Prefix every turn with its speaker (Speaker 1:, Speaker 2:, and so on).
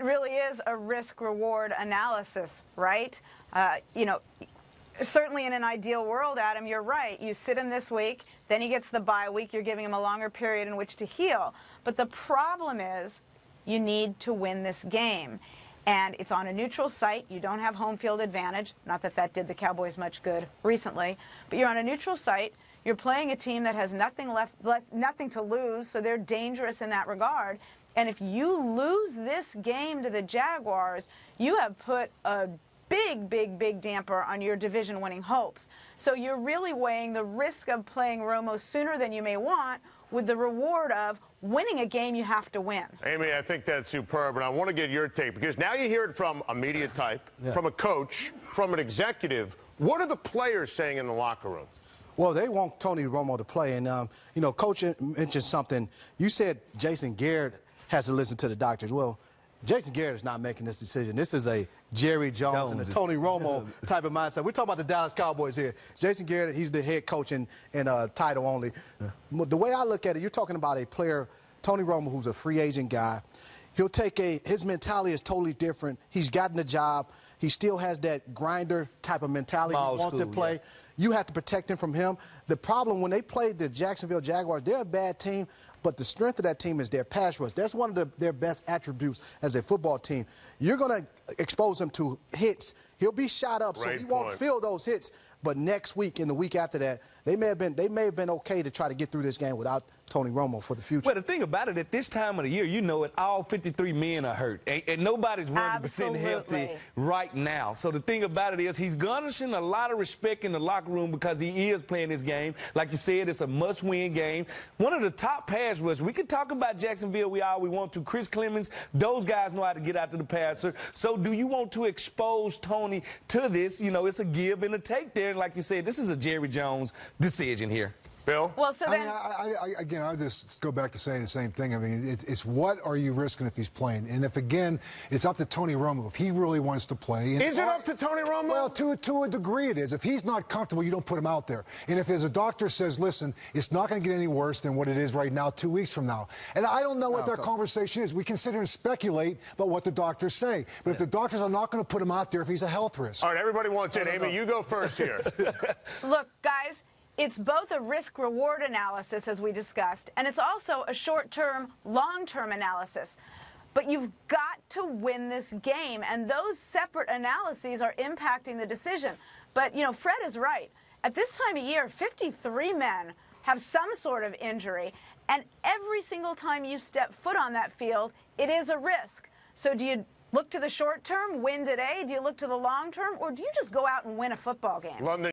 Speaker 1: really is a risk-reward analysis, right? Certainly in an ideal world, Adam, you're right. You sit him this week, then he gets the bye week. You're giving him a longer period in which to heal. But the problem is you need to win this game. And it's on a neutral site. You don't have home field advantage. Not that that did the Cowboys much good recently. But you're on a neutral site. You're playing a team that has nothing to lose, so they're dangerous in that regard. And if you lose this game to the Jaguars, you have put a big damper on your division-winning hopes. So you're really weighing the risk of playing Romo sooner than you may want with the reward of winning a game you have to win.
Speaker 2: Amy, I think that's superb, and I want to get your take, because now you hear it from a media type, from a coach, from an executive. What are the players saying in the locker room?
Speaker 3: Well, they want Tony Romo to play, and, Coach mentioned something. You said Jason Garrett has to listen to the doctors. Well, Jason Garrett is not making this decision. This is a Jerry Jones and a Tony Romo type of mindset. We're talking about the Dallas Cowboys here. Jason Garrett, he's the head coach in title only. The way I look at it, you're talking about a player, Tony Romo, who's a free agent guy. He'll take his mentality is totally different. He's gotten the job. He still has that grinder type of mentality. He wants to play. Yeah. You have to protect him from him. The problem, when they played the Jacksonville Jaguars, they're a bad team, but the strength of that team is their pass rush. That's one of their best attributes as a football team. You're going to expose him to hits. He'll be shot up, so he won't feel those hits. But next week and the week after that, they may have been okay to try to get through this game without Tony Romo for the future.
Speaker 4: Well, the thing about it, at this time of the year, you know it, all 53 men are hurt. And nobody's 100% healthy right now. So the thing about it is he's garnishing a lot of respect in the locker room because he is playing this game. Like you said, it's a must-win game. One of the top pass rushers. We can talk about Jacksonville all we want to. Chris Clemens, those guys know how to get out to the passer. So do you want to expose Tony to this? You know, it's a give and a take there. And like you said, this is a Jerry Jones decision here.
Speaker 2: Bill?
Speaker 1: Well, so then...
Speaker 5: Again, I'll just go back to saying the same thing. I mean, it's what are you risking if he's playing? And if, again, it's up to Tony Romo. If he really wants to play...
Speaker 2: Is it up to Tony Romo?
Speaker 5: Well, to a degree it is. If he's not comfortable, you don't put him out there. And if as a doctor says, listen, it's not going to get any worse than what it is right now 2 weeks from now. And I don't know what their conversation is. We can sit here and speculate about what the doctors say. But if the doctors are not going to put him out there if he's a health risk...
Speaker 2: All right, everybody wants in. Amy, you go first here.
Speaker 1: Look, guys... It's both a risk-reward analysis, as we discussed, and it's also a short-term, long-term analysis. But you've got to win this game, and those separate analyses are impacting the decision. But, Fred is right. At this time of year, 53 men have some sort of injury, and every single time you step foot on that field, it is a risk. So do you look to the short term, win today? Do you look to the long term, or do you just go out and win a football game?
Speaker 2: London.